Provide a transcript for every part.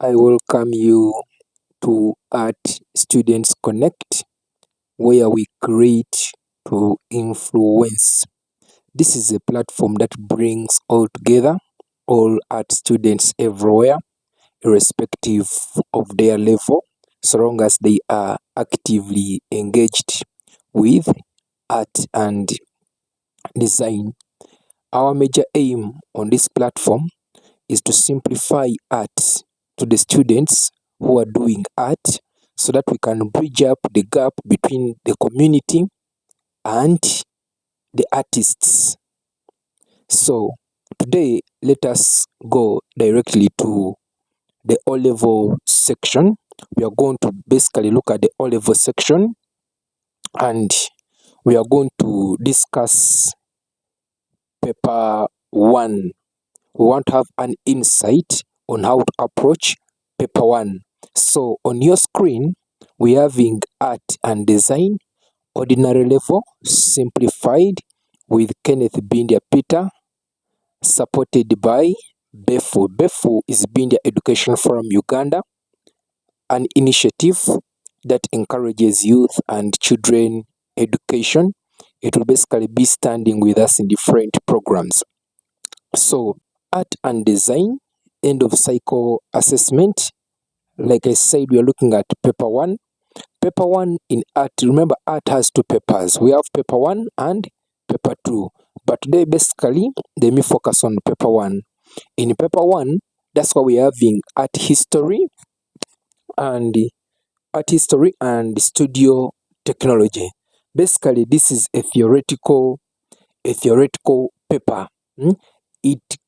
I welcome you to Art Students Connect, where we create to influence. This is a platform that brings all together all art students everywhere, irrespective of their level, so long as they are actively engaged with art and design. Our major aim on this platform is to simplify art to the students who are doing art so that we can bridge up the gap between the community and the artists. So today, let us go directly to the O-level section. We are going to basically look at the O-level section and we are going to discuss paper 1. We want to have an insight on how to approach paper 1. So on your screen, we are having art and design, ordinary level, simplified with Kenneth Bindya Peter, supported by BEFU. BEFU is Bindya Education Forum Uganda, an initiative that encourages youth and children education. It will basically be standing with us in different programs. So art and design, end of cycle assessment. Like I said, we are looking at paper 1. Paper 1 in art, remember art has 2 papers. We have paper 1 and paper 2. But today basically, let me focus on paper 1. In paper 1, that's why we are having art history and studio technology. Basically, this is a theoretical paper. It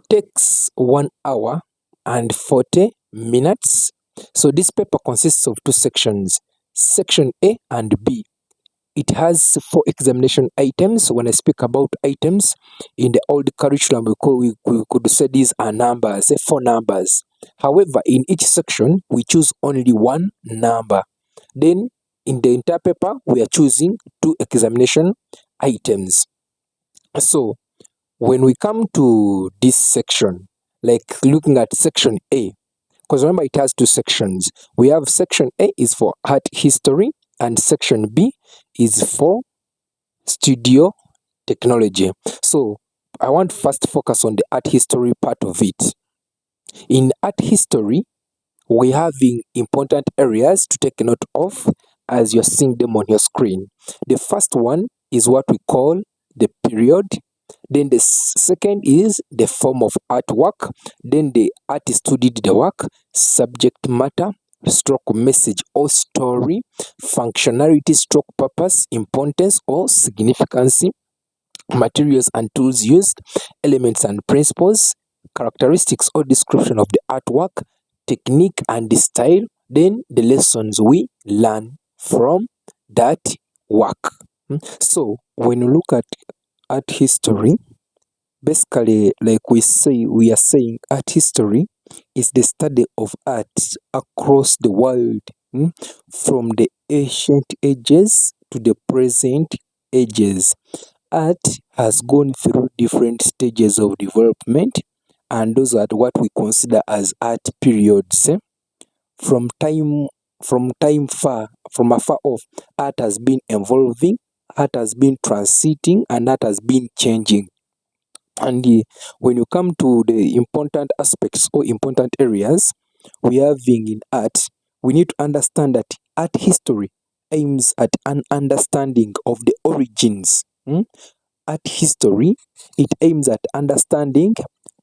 takes 1 hour and 40 minutes. So this paper consists of 2 sections, section A and B. It has 4 examination items. When I speak about items, in the old curriculum, we could say these are numbers, 4 numbers. However, in each section, we choose only 1 number. Then, in the entire paper, we are choosing 2 examination items. So, when we come to this section, like looking at section A, because remember it has 2 sections. We have section A is for art history and section B is for studio technology. So I want to first focus on the art history part of it. In art history, we're having important areas to take note of as you're seeing them on your screen. The first one is what we call the period. Then the second is the form of artwork. Then the artist who did the work, subject matter, stroke message or story, functionality, stroke purpose, importance or significance, materials and tools used, elements and principles, characteristics or description of the artwork, technique and the style, then the lessons we learn from that work. So when you look at art history, basically, like we are saying art history is the study of art across the world, from the ancient ages to the present ages. Art has gone through different stages of development, and those are what we consider as art periods. From afar off, art has been evolving, art has been transiting, and art has been changing. And when you come to the important aspects or important areas we are having in art, we need to understand that art history aims at an understanding of the origins. Art history, it aims at understanding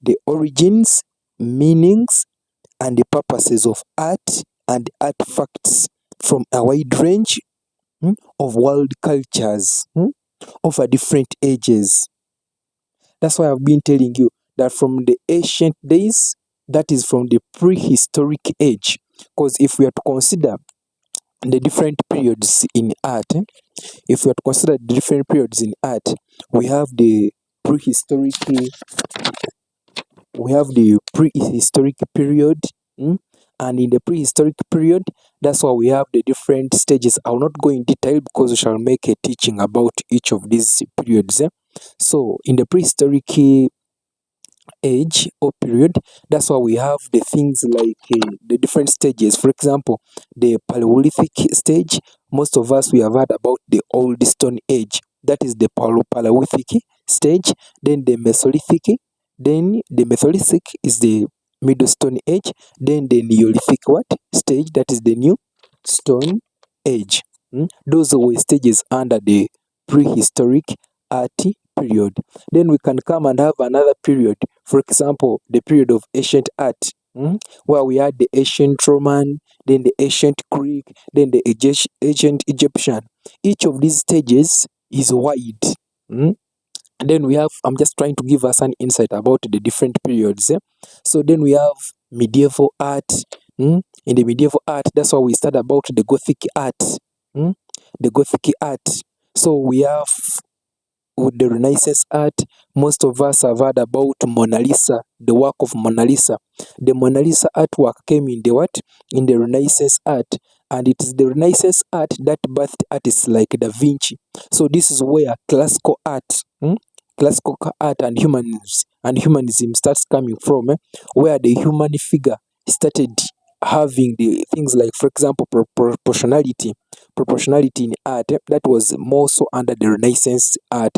the origins, meanings, and the purposes of art and artifacts from a wide range of world cultures over different ages. That's why I've been telling you that from the ancient days, that is from the prehistoric age. Because if we are to consider the different periods in art, we have the prehistoric period, and in the prehistoric period, that's why we have the different stages. I will not go in detail because we shall make a teaching about each of these periods. So in the prehistoric age or period. That's why we have the things like the different stages. For example, the Paleolithic stage. Most of us we have heard about the Old Stone Age. That is the Paleolithic stage. Then the Mesolithic. Then the Mesolithic is the Middle Stone Age. Then the Neolithic what stage? That is the New Stone Age. Those were stages under the prehistoric art period. Then we can come and have another period, for example, the period of ancient art, where we had the ancient Roman, then the ancient Greek, then the ancient Egyptian. Each of these stages is wide. And then we have, I'm just trying to give us an insight about the different periods. So then we have medieval art. In the medieval art, that's why we start about the Gothic art. The Gothic art. So we have with the Renaissance art. Most of us have heard about Mona Lisa, the work of Mona Lisa. The Mona Lisa artwork came in the what? In the Renaissance art. And it is the Renaissance art that birthed artists like Da Vinci. So this is where classical art, and humanism starts coming from, where the human figure started having the things like, for example, proportionality in art. That was more so under the Renaissance art.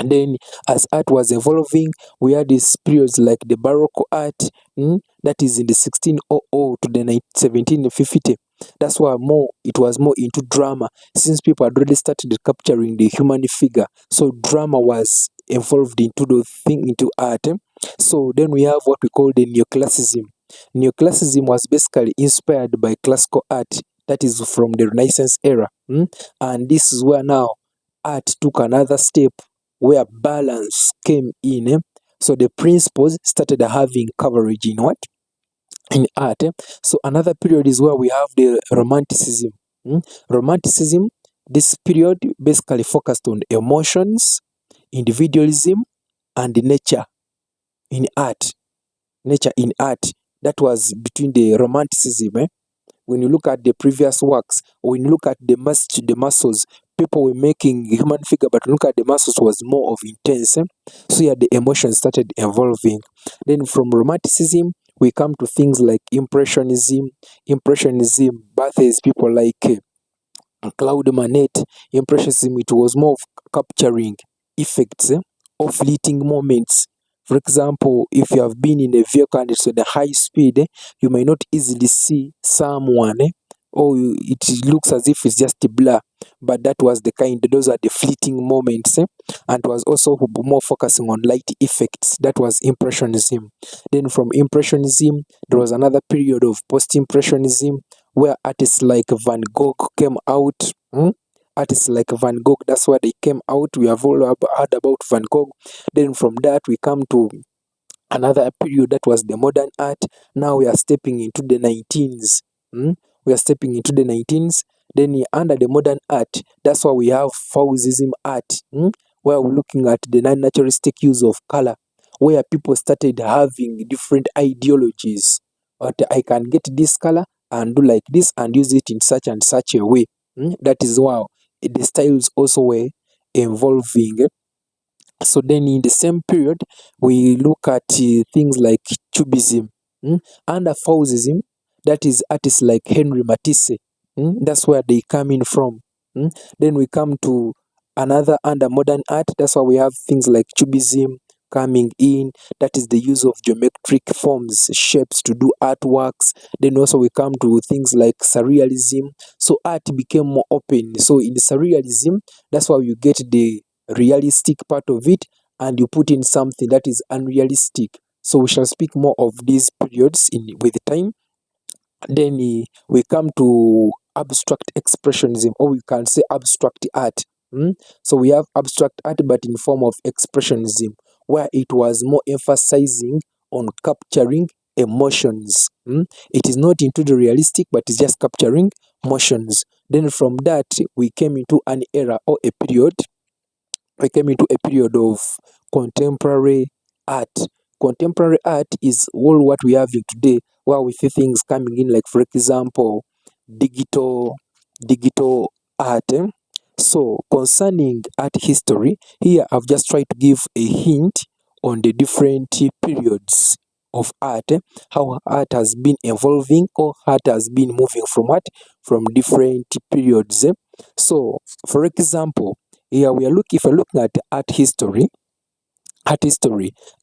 And then as art was evolving, we had these periods like the Baroque art, that is in the 1600 to the 1750. That's why it was more into drama, since people had already started capturing the human figure. So drama was involved into art. So then we have what we call the neoclassicism. Neoclassicism was basically inspired by classical art, that is from the Renaissance era. And this is where now art took another step, where balance came in. So the principles started having coverage in what? In art. So another period is where we have the Romanticism. Romanticism, this period basically focused on emotions, individualism, and nature in art. Nature in art. That was between the Romanticism. When you look at the previous works, or when you look at the muscles, people were making human figure, but look at the muscles was more of intense. So yeah, the emotions started evolving. Then from Romanticism, we come to things like Impressionism. Impressionism birthdays people like Claude Monet. Impressionism, it was more of capturing effects, of fleeting moments. For example, if you have been in a vehicle and it's at a high speed, you may not easily see someone, or it looks as if it's just a blur. But those are the fleeting moments, and was also more focusing on light effects. That was Impressionism. Then from Impressionism, there was another period of Post-Impressionism, where artists like Van Gogh came out. Artists like Van Gogh, that's where they came out. We have all heard about Van Gogh. Then from that, we come to another period, that was the modern art. Now we are stepping into the 19s. We are stepping into the 19s. Then under the modern art, that's why we have Fauvism art, where we're looking at the non-naturalistic use of color, where people started having different ideologies. But I can get this color and do like this and use it in such and such a way. That is why the styles also were evolving. So then in the same period, we look at things like Cubism. Under Fauvism, that is artists like Henri Matisse. That's where they come in from. Then we come to another under modern art. That's why we have things like Cubism coming in. That is the use of geometric forms, shapes to do artworks. Then also we come to things like Surrealism. So art became more open. So in Surrealism, that's why you get the realistic part of it, and you put in something that is unrealistic. So we shall speak more of these periods with time. Then we come to abstract expressionism, or we can say abstract art. So we have abstract art, but in form of expressionism, where it was more emphasizing on capturing emotions. It is not into the realistic, but it's just capturing emotions. Then from that, we came into an era or a period. We came into a period of contemporary art. Contemporary art is all what we have in today, where we see things coming in, like for example, digital art. So concerning art history, here I've just tried to give a hint on the different periods of art, how art has been evolving or art has been moving from what? From different periods. So, for example, here if we're looking at art history,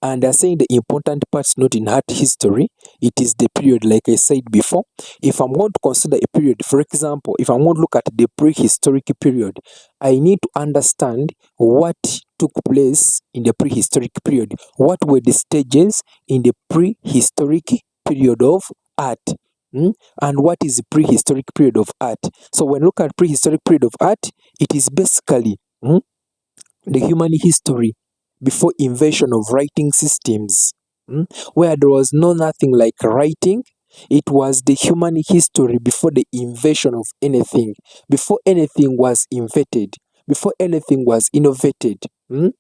and they're saying the important parts not in art history, it is the period, like I said before. If I'm going to consider a period, for example, if I'm going to look at the prehistoric period, I need to understand what took place in the prehistoric period. What were the stages in the prehistoric period of art? And what is the prehistoric period of art? So when you look at prehistoric period of art, it is basically the human history before invention of writing systems, where there was nothing like writing. It was the human history before the invention of anything, before anything was invented, before anything was innovated. What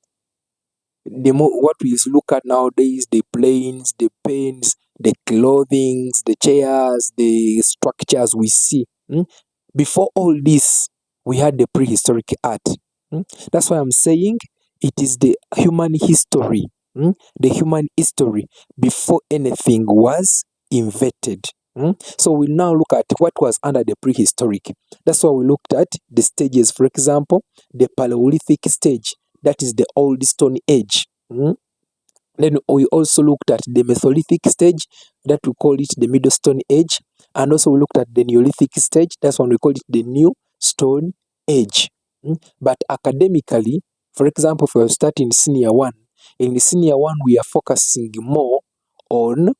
we look at nowadays, the planes, the pens, the clothing, the chairs, the structures we see. Before all this, we had the prehistoric art. That's why I'm saying it is the human history, the human history before anything was invented. So we now look at what was under the prehistoric. That's why we looked at the stages. For example, the Paleolithic stage, that is the old Stone Age. Then we also looked at the Mesolithic stage, that we call it the Middle Stone Age. And also we looked at the Neolithic stage, that's when we call it the New Stone Age. But academically, for example, if we start in senior one, in the senior one we are focusing more on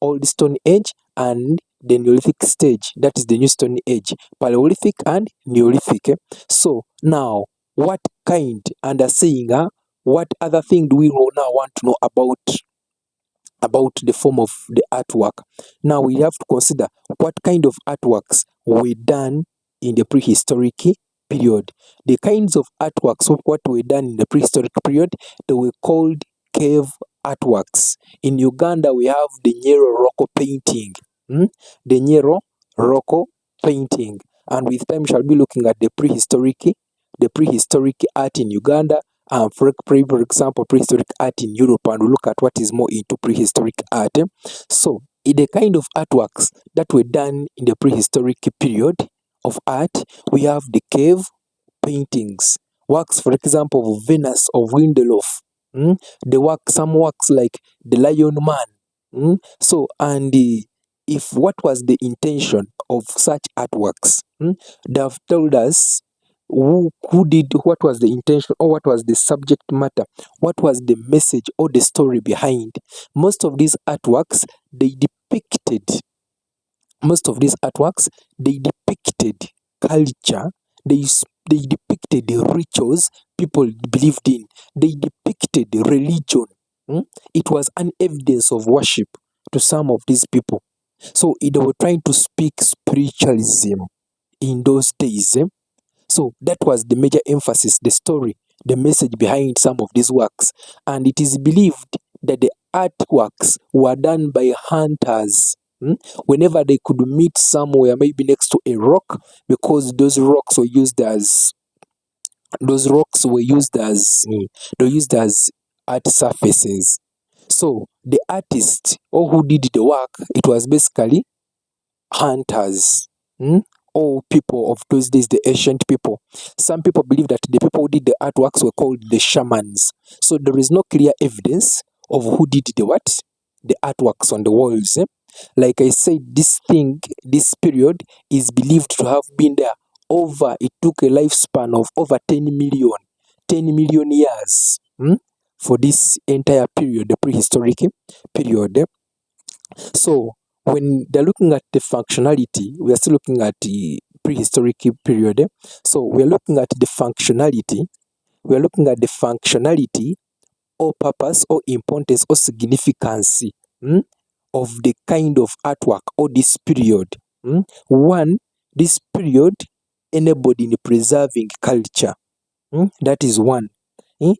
Old Stone Age and the Neolithic stage, that is the New Stone Age, Paleolithic and Neolithic. So now, what kind, and saying what other thing do we now want to know about the form of the artwork? Now we have to consider what kind of artworks were done in the prehistoric period. The kinds of artworks of what were done in the prehistoric period, they were called cave artworks. In Uganda, we have the Nyero Rocco painting. The Nyero Rocco painting. And with time, we shall be looking at the prehistoric art in Uganda, for example, prehistoric art in Europe, and we'll look at what is more into prehistoric art. So, in the kind of artworks that were done in the prehistoric period of art, we have the cave paintings, works, for example, of Venus of Windelof. Some works like the Lion Man. So, and if what was the intention of such artworks, they have told us who did, what was the intention, or what was the subject matter, what was the message or the story behind. Most of these artworks, they depicted culture, they depicted the rituals people believed in, they depicted religion. It was an evidence of worship to some of these people. So they were trying to speak spiritualism in those days. So that was the major emphasis, the story, the message behind some of these works. And it is believed that the artworks were done by hunters. Whenever they could meet somewhere, maybe next to a rock, because those rocks were used as art surfaces. So the artist, or who did the work, it was basically hunters. Or people of those days, the ancient people. Some people believe that the people who did the artworks were called the shamans. So there is no clear evidence of who did the artworks on the walls. Like I said, this period is believed to have been there it took a lifespan of over 10 million years for this entire period, the prehistoric period. So when they're looking at the functionality, we are still looking at the prehistoric period. So we are looking at the functionality. Or purpose or importance or significance of the kind of artwork or this period. One, this period enabled in preserving culture. That is one. We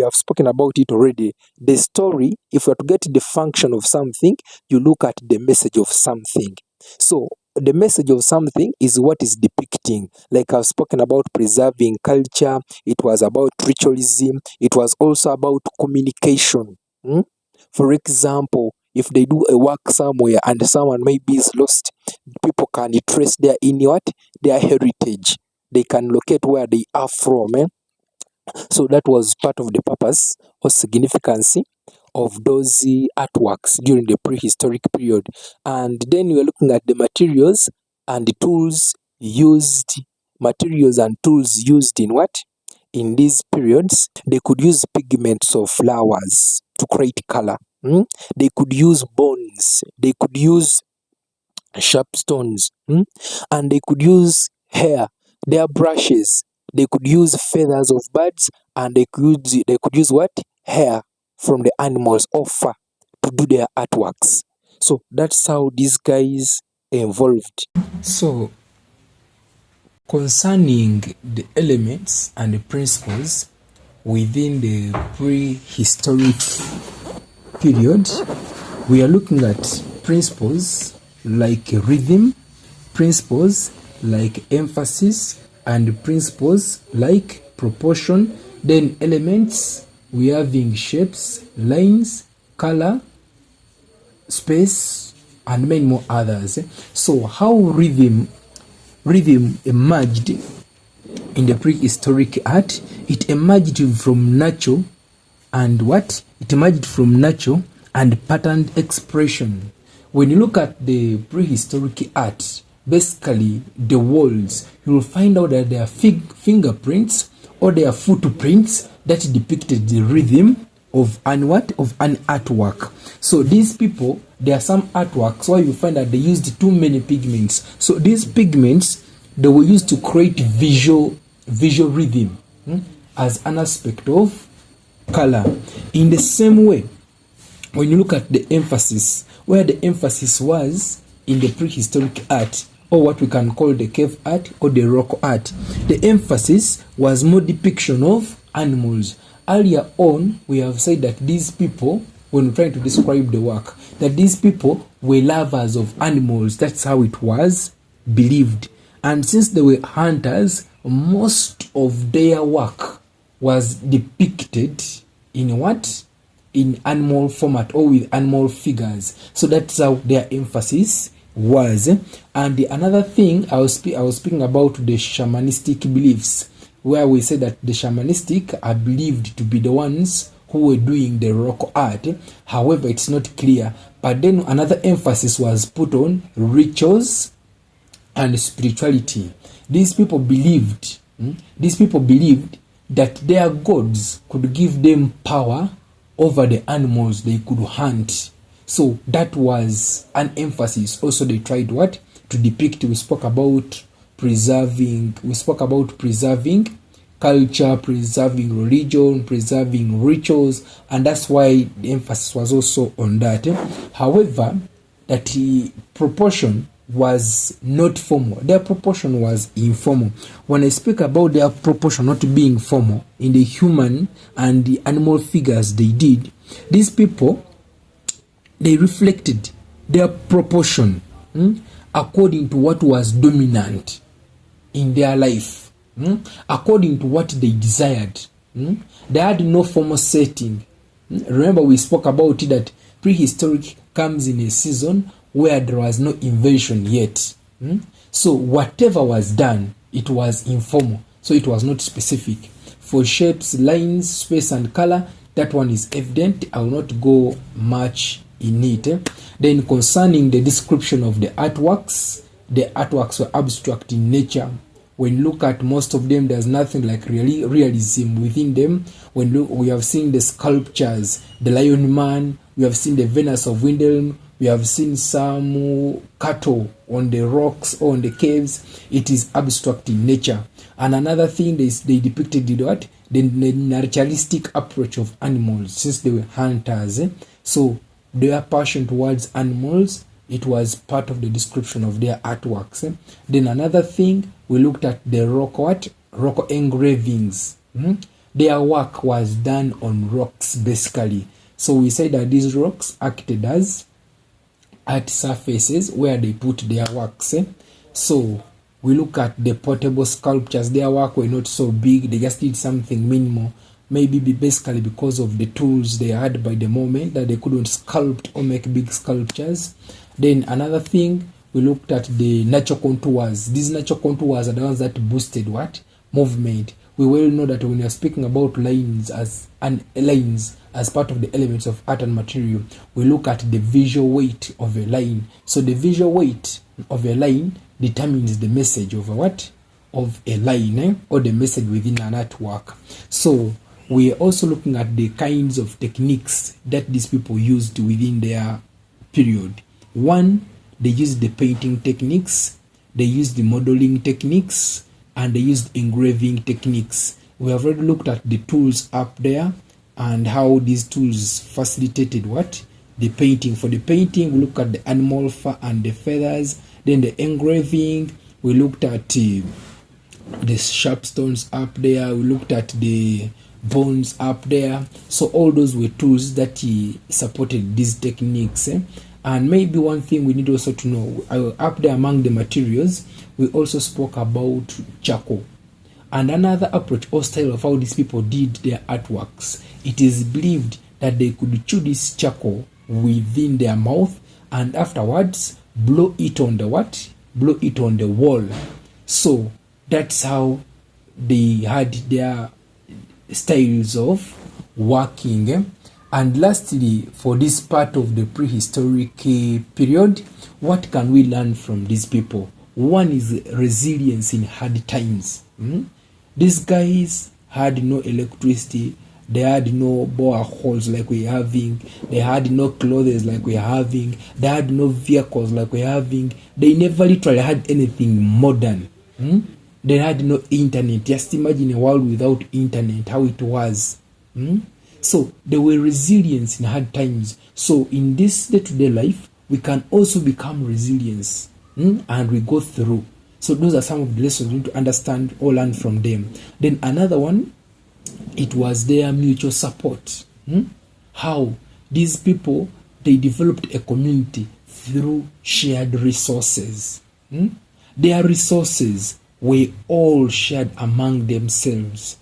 have spoken about it already. The story, if you are to get the function of something, you look at the message of something. So the message of something is what is depicting. Like I've spoken about preserving culture, it was about ritualism, it was also about communication. For example, if they do a work somewhere and someone maybe is lost, people can trace their their heritage. They can locate where they are from. So that was part of the purpose or significance of those artworks during the prehistoric period. And then we are looking at the materials and the tools used, in what? In these periods, they could use pigments of flowers to create color. They could use bones. They could use sharp stones, and they could use hair, their brushes. They could use feathers of birds, and they could use what? Hair from the animals or fur to do their artworks. So that's how these guys evolved. So concerning the elements and the principles within the prehistoric period, we are looking at principles like rhythm, principles like emphasis, and principles like proportion. Then elements, we are having shapes, lines, color, space, and many more others. So how rhythm emerged in the prehistoric art? It emerged from natural and what? It emerged from natural and patterned expression. When you look at the prehistoric art, basically the walls, you will find out that there are fingerprints or there are footprints that depicted the rhythm of an artwork. So these people, there are some artworks where you find that they used too many pigments. So these pigments, they were used to create visual rhythm as an aspect of color. In the same way, when you look at the emphasis, where the emphasis was in the prehistoric art, or what we can call the cave art or the rock art, the emphasis was more depiction of animals. Earlier on, we have said that these people, when we're trying to describe the work, that these people were lovers of animals. That's how it was believed. And since they were hunters, most of their work was depicted in what? In animal format or with animal figures. So that's how their emphasis was. And another thing, I was speaking about the shamanistic beliefs, where we say that the shamanistic are believed to be the ones who were doing the rock art. However, it's not clear. But then another emphasis was put on rituals and spirituality. These people believed that their gods could give them power over the animals they could hunt. So that was an emphasis. Also, they tried what? To depict. We spoke about preserving culture, preserving religion, preserving rituals, and that's why the emphasis was also on that. However, that proportion was not formal. Their proportion was informal. When I speak about their proportion not being formal in the human and the animal figures they did, these people, they reflected their proportion according to what was dominant in their life, according to what they desired. They had no formal setting. Remember, we spoke about it that prehistoric comes in a season where there was no invention yet. So whatever was done, it was informal. So it was not specific. For shapes, lines, space, and color, that one is evident. I will not go much in it. Then concerning the description of the artworks were abstract in nature. When you look at most of them, there's nothing like realism within them. We have seen the sculptures, the Lion Man, we have seen the Venus of Windelm, we have seen some cattle on the rocks or on the caves. It is abstract in nature. And another thing they depicted what? The naturalistic approach of animals, since they were hunters. So their passion towards animals, it was part of the description of their artworks. Then another thing, we looked at the rock engravings. Their work was done on rocks basically. So we say that these rocks acted as art surfaces where they put their works. So we look at the portable sculptures. Their work were not so big, they just did something minimal, maybe basically because of the tools they had by the moment that they couldn't sculpt or make big sculptures. Then another thing, we looked at the natural contours. These natural contours are the ones that boosted what? Movement. We well know that when we are speaking about lines as part of the elements of art and material, we look at the visual weight of a line. So the visual weight of a line determines the message of a what? Of a line, or the message within an artwork. So we are also looking at the kinds of techniques that these people used within their period. One, they used the painting techniques, they used the modeling techniques, and they used engraving techniques. We have already looked at the tools up there and how these tools facilitated what? The painting. For the painting, we look at the animal fur and the feathers. Then the engraving, we looked at the sharp stones up there. We looked at the bones up there. So all those were tools that supported these techniques. And maybe one thing we need also to know, up there among the materials, we also spoke about charcoal. And another approach or style of how these people did their artworks, it is believed that they could chew this charcoal within their mouth and afterwards blow it on the what? Blow it on the wall. So that's how they had their styles of working. And lastly, for this part of the prehistoric period, what can we learn from these people? One is resilience in hard times. These guys had no electricity, they had no boreholes like we're having, they had no clothes like we're having, they had no vehicles like we're having, they never literally had anything modern. They had no internet. Just imagine a world without internet, how it was. So they were resilient in hard times. So in this day-to-day life, we can also become resilient, and we go through. So those are some of the lessons we need to understand or learn from them. Then another one, it was their mutual support. How these people, they developed a community through shared resources. Their resources were all shared among themselves.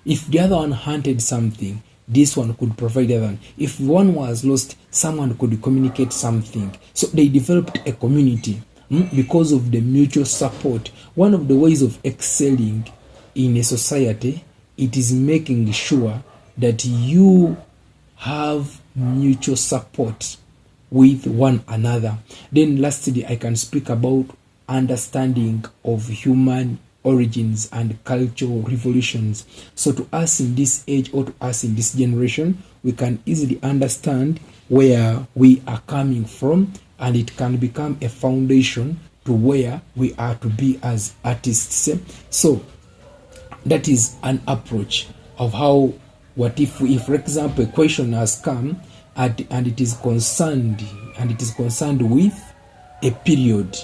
If the other one hunted something, this one could provide the other one. If one was lost, someone could communicate something. So they developed a community because of the mutual support. One of the ways of excelling in a society, it is making sure that you have mutual support with one another. Then lastly, I can speak about understanding of human origins and cultural revolutions. So to us in this age, or to us in this generation, we can easily understand where we are coming from, and it can become a foundation to where we are to be as artists. So that is an approach of how, what if for example a question has come and it is concerned with a period.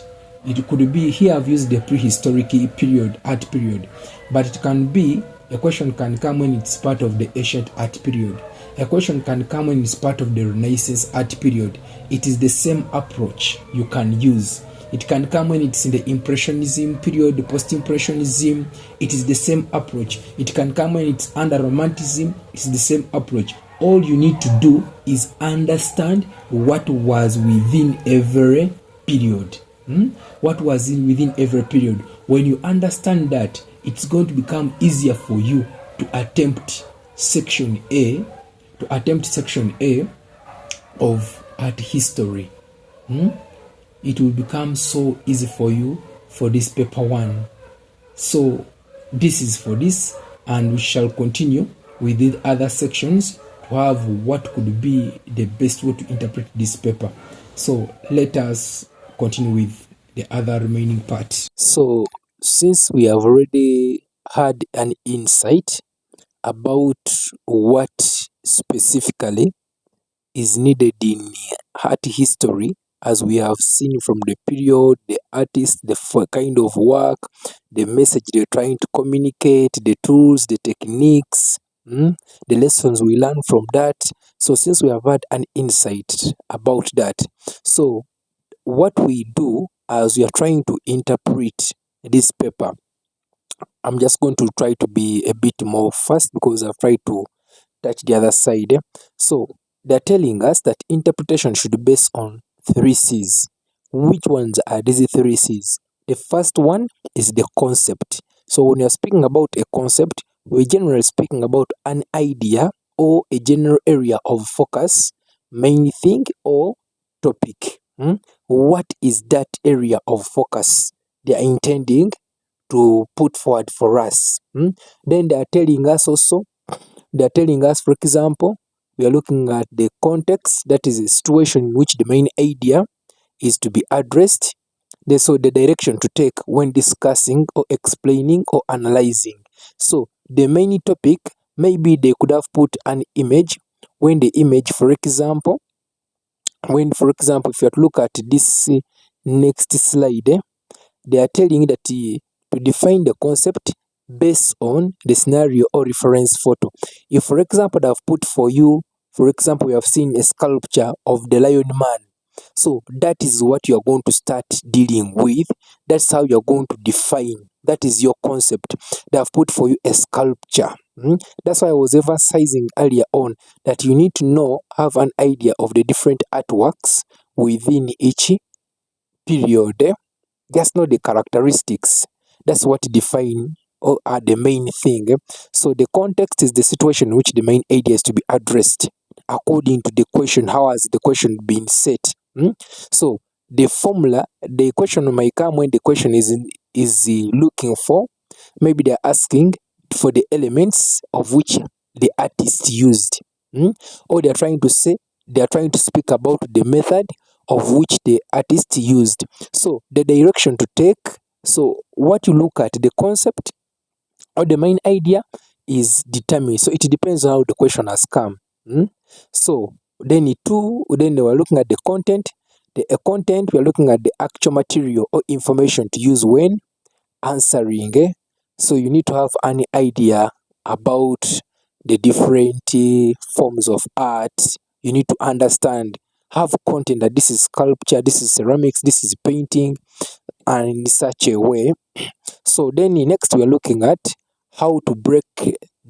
It could be, here I've used the prehistoric period, art period, but it can be, a question can come when it's part of the ancient art period. A question can come when it's part of the Renaissance art period. It is the same approach you can use. It can come when it's in the Impressionism period, the Post-Impressionism. It is the same approach. It can come when it's under Romanticism. It's the same approach. All you need to do is understand what was within every period. What was within every period. When you understand that, it's going to become easier for you to attempt section A, of art history. It will become so easy for you for this paper one. So this is for this, and we shall continue with the other sections to have what could be the best way to interpret this paper. So let us continue with the other remaining part. So since we have already had an insight about what specifically is needed in art history, as we have seen from the period, the artist, the kind of work, the message they're trying to communicate, the tools, the techniques, the lessons we learn from that. So since we have had an insight about that, so what we do as we are trying to interpret this paper, I'm just going to try to be a bit more fast because I've tried to touch the other side. So they're telling us that interpretation should be based on three C's. Which ones are these three C's? The first one is the concept. So when you're speaking about a concept, we're generally speaking about an idea or a general area of focus, main thing or topic. What is that area of focus they are intending to put forward for us? Then they are telling us also, for example, we are looking at the context, that is a situation in which the main idea is to be addressed. So the direction to take when discussing or explaining or analyzing. So the main topic, maybe they could have put an image, when the image, for example, if you look at this next slide, they are telling you that to define the concept based on the scenario or reference photo. If, for example, they have put for you, for example, we have seen a sculpture of the lion man. So that is what you are going to start dealing with. That's how you are going to define. That is your concept. They have put for you a sculpture. That's why I was emphasizing earlier on that you need to have an idea of the different artworks within each period. Just know the characteristics. That's what define or are the main thing. So the context is the situation in which the main idea is to be addressed according to the question. How has the question been set? So the formula, the question might come when the question is looking for, maybe they're asking for the elements of which the artist used, or they are trying to speak about the method of which the artist used. So the direction to take, so what you look at, the concept or the main idea is determined. So it depends on how the question has come. So then then they were looking at the content. The content, we are looking at the actual material or information to use when answering. So you need to have an idea about the different forms of art. You need to understand, have content that this is sculpture, this is ceramics, this is painting, and in such a way. So then next we are looking at how to break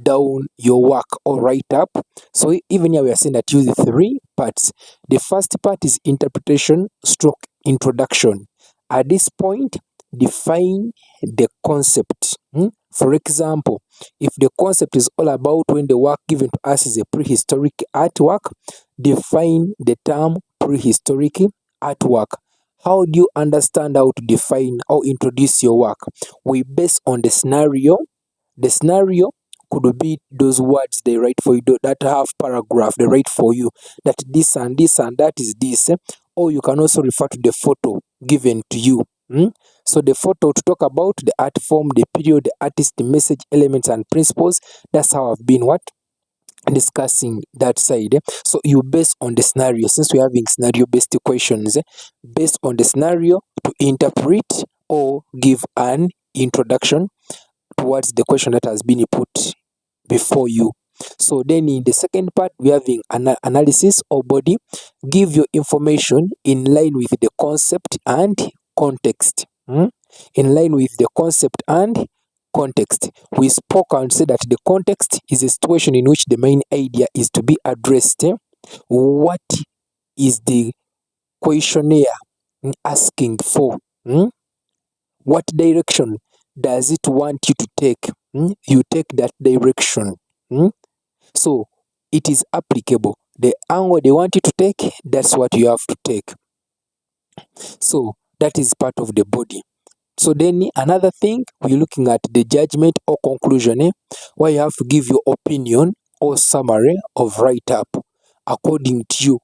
down your work or write up. So even here we are saying that use three parts. The first part is interpretation stroke introduction. At this point, define the concept. For example, if the concept is all about when the work given to us is a prehistoric artwork, define the term prehistoric artwork. How do you understand how to define or introduce your work? We base on the scenario. The scenario could be those words they write for you, that have paragraph they write for you, that this and this and that is this. Or you can also refer to the photo given to you. So the photo to talk about the art form, the period, the artist, the message, elements and principles. That's how I've been discussing that side. So you base on the scenario, since we're having scenario based questions, based on the scenario to interpret or give an introduction towards the question that has been put before you. So then in the second part, we're having analysis or body. Give your information in line with the concept and context. In line with the concept and context. We spoke and said that the context is a situation in which the main idea is to be addressed. What is the questionnaire asking for? What direction does it want you to take? You take that direction. So it is applicable. The angle they want you to take, that's what you have to take. So that is part of the body. So then another thing, we're looking at the judgment or conclusion, where you have to give your opinion or summary of write-up according to you.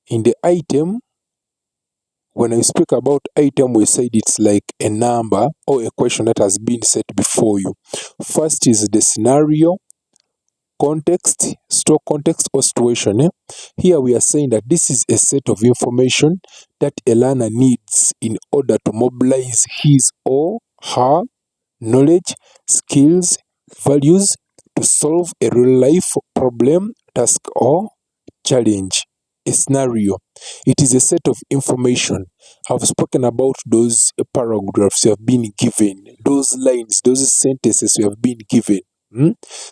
In the item, when I speak about item, we said it's like a number or a question that has been set before you. First is the scenario, context, store context or situation. Here we are saying that this is a set of information that a learner needs in order to mobilize his or her knowledge, skills, values to solve a real-life problem, task, or challenge. A scenario. It is a set of information. I've spoken about those paragraphs you have been given, those lines, those sentences you have been given.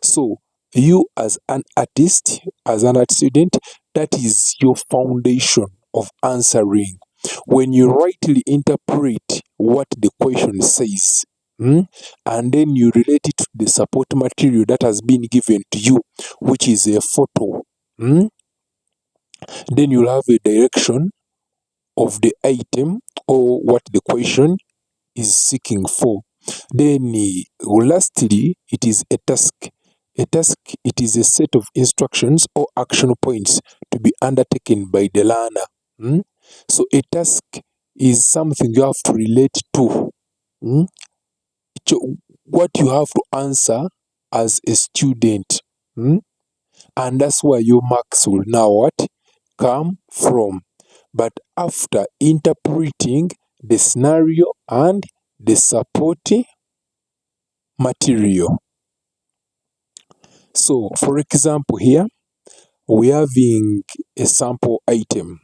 So, you as an artist, as an art student, that is your foundation of answering. When you rightly interpret what the question says, and then you relate it to the support material that has been given to you, which is a photo, then you'll have a direction of the item or what the question is seeking for. Then lastly, it is a task. A task, it is a set of instructions or action points to be undertaken by the learner. So a task is something you have to relate to. What you have to answer as a student. And that's where your marks will now what? Come from. But after interpreting the scenario and the supporting material. So, for example, here we are having a sample item.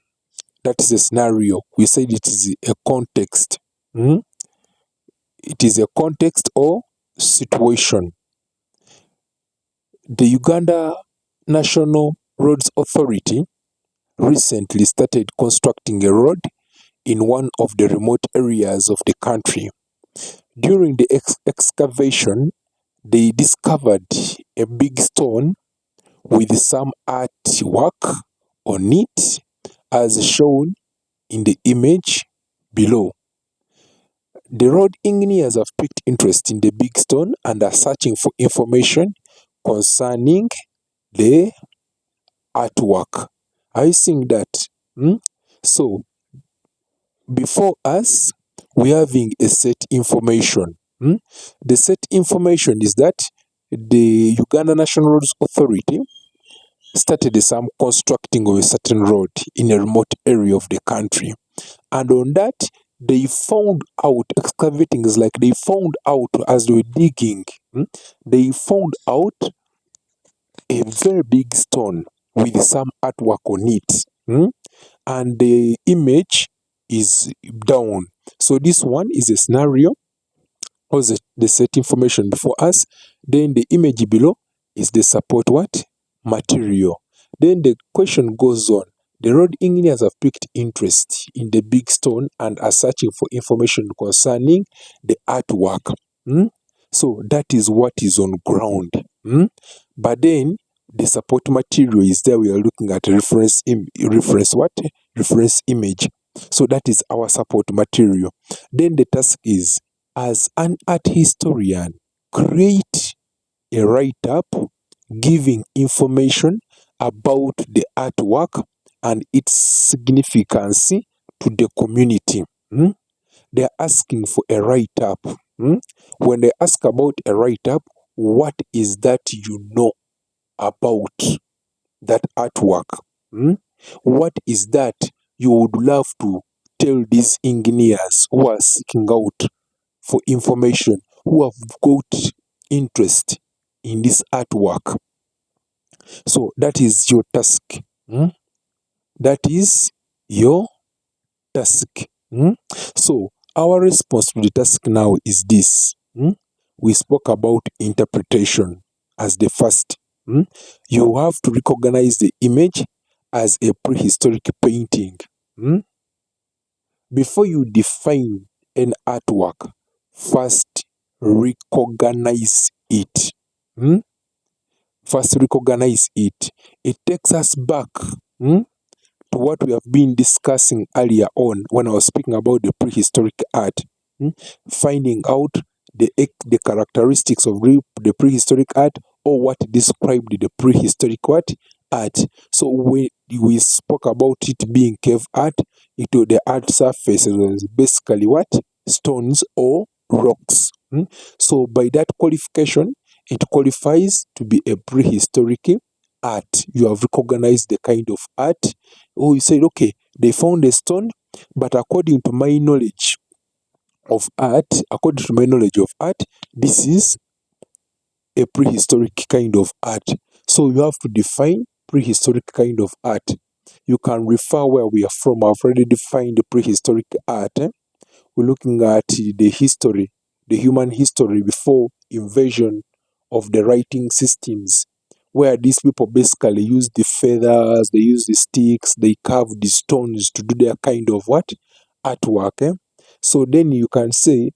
That is a scenario. We said it is a context. It is a context or situation. The Uganda National Roads Authority recently started constructing a road in one of the remote areas of the country. During the excavation, they discovered a big stone with some artwork on it, as shown in the image below. The road engineers have picked interest in the big stone and are searching for information concerning the artwork. Are you seeing that? So, before us, we're having a set information. The set information is that the Uganda National Roads Authority started some constructing of a certain road in a remote area of the country. And on that, they found out, excavating is like they found out as they were digging, they found out a very big stone with some artwork on it. And the image is down. So this one is a scenario, or the set information before us. Then the image below is the support what? Material. Then the question goes on. The road engineers have picked interest in the big stone and are searching for information concerning the artwork. So that is what is on ground. But then the support material is there. We are looking at reference image. So that is our support material. Then the task is, as an art historian, create a write-up giving information about the artwork and its significance to the community. They are asking for a write-up. When they ask about a write-up, what is that you know about that artwork? What is that you would love to tell these engineers who are seeking out for information, who have got interest in this artwork? So that is your task. That is your task. So our response to the task now is this. We spoke about interpretation as the first. You have to recognize the image as a prehistoric painting. Before you define an artwork, first recognize it. First recognize it. It takes us back to what we have been discussing earlier on when I was speaking about the prehistoric art. Finding out the characteristics of the prehistoric art, or what described the prehistoric art. So we spoke about it being cave art. The art surface was basically what? Stones or rocks. So by that qualification, it qualifies to be a prehistoric art. You have recognized the kind of art. Oh, you said, okay, they found a stone, but according to my knowledge of art, this is a prehistoric kind of art. So you have to define prehistoric kind of art. You can refer where we are from. I've already defined the prehistoric art. We're looking at the history, the human history before invasion of the writing systems, where these people basically use the feathers, they use the sticks, they carve the stones to do their kind of what? Artwork. So then you can say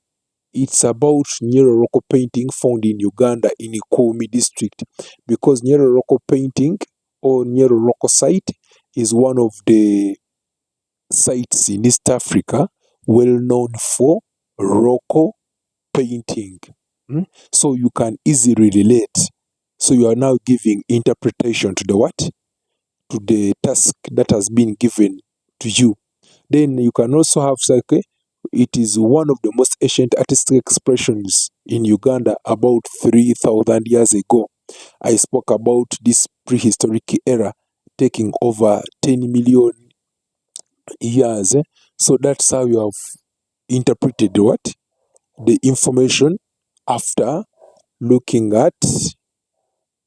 it's about Nyeroroko painting found in Uganda in Ikomi district, because Nyeroroko painting or Nyeroroko site is one of the sites in East Africa well known for Roko painting. So you can easily relate. So you are now giving interpretation to the what? To the task that has been given to you. Then you can also have okay, it is one of the most ancient artistic expressions in Uganda about 3,000 years ago. I spoke about this prehistoric era taking over 10 million years. So that's how you have interpreted what? The information after looking at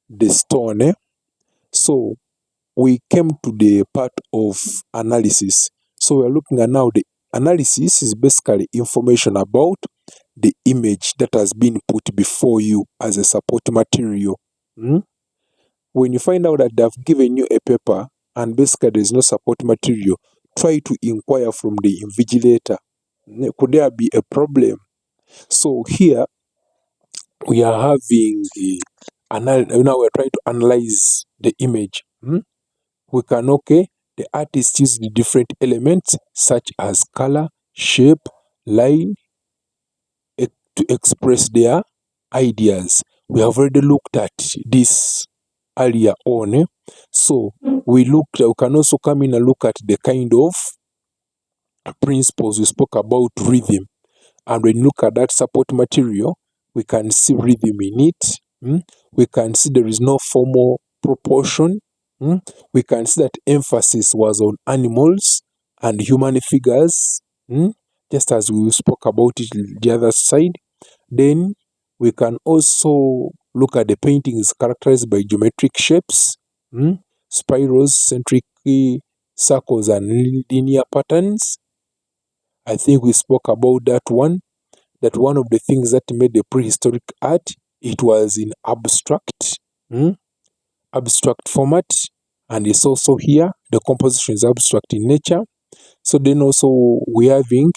the stone. So we came to the part of analysis. So we're looking at now the analysis is basically information about the image that has been put before you as a support material. When you find out that they've given you a paper and basically there is no support material, try to inquire from the invigilator. Could there be a problem? So here we are having now we're trying to analyze the image. We can the artist used the different elements such as color, shape, line to express their ideas. We have already looked at this earlier on. So we can also come in and look at the kind of principles we spoke about rhythm. And when you look at that support material, we can see rhythm in it. We can see there is no formal proportion. We can see that emphasis was on animals and human figures, just as we spoke about it the other side. Then we can also look at the paintings characterized by geometric shapes, spirals, centric circles, and linear patterns. I think we spoke about that one. That one of the things that made the prehistoric art, it was in abstract format, and it's also here the composition is abstract in nature. So then also we're having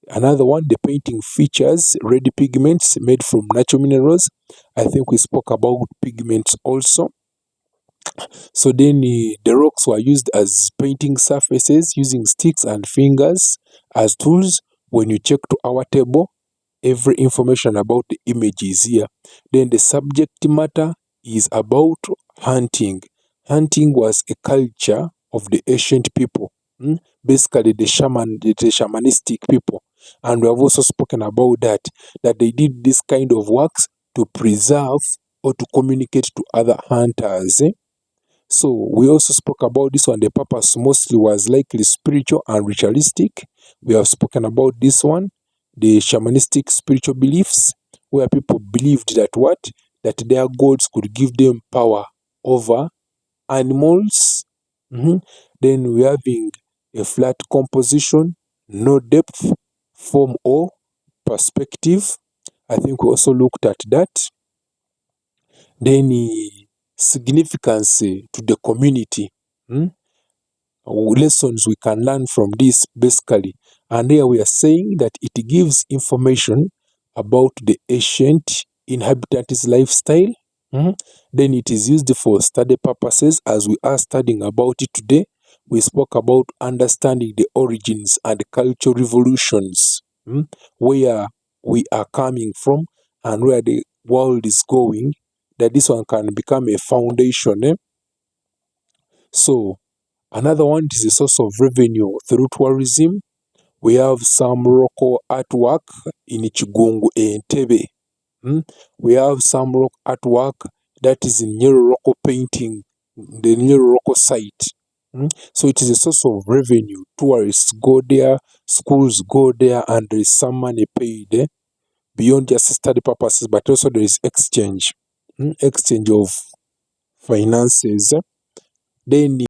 another one, the painting features red pigments made from natural minerals. I think we spoke about pigments also. So then the rocks were used as painting surfaces using sticks and fingers as tools. When you check to our table, every information about the image is here. Then the subject matter is about hunting. Hunting was a culture of the ancient people, basically the shamanistic people. And we have also spoken about that they did this kind of works to preserve or to communicate to other hunters. So we also spoke about this one. The purpose mostly was likely spiritual and ritualistic. We have spoken about this one, the shamanistic spiritual beliefs, where people believed that what? That their gods could give them power over animals. Then we're having a flat composition, no depth, form, or perspective. I think we also looked at that. Then significance to the community. Lessons we can learn from this basically. And here we are saying that it gives information about the ancient inhabitants' lifestyle. Then it is used for study purposes, as we are studying about it today. We spoke about understanding the origins and cultural revolutions, where we are coming from and where the world is going, that this one can become a foundation. So Another one is a source of revenue through tourism. We have some local artwork in Kigungu, Entebbe. We have some rock artwork that is in Nyeri local painting, the Nyeri local site. So it is a source of revenue. Tourists go there, schools go there, and there is some money paid beyond just study purposes, but also there is exchange, exchange of finances. Then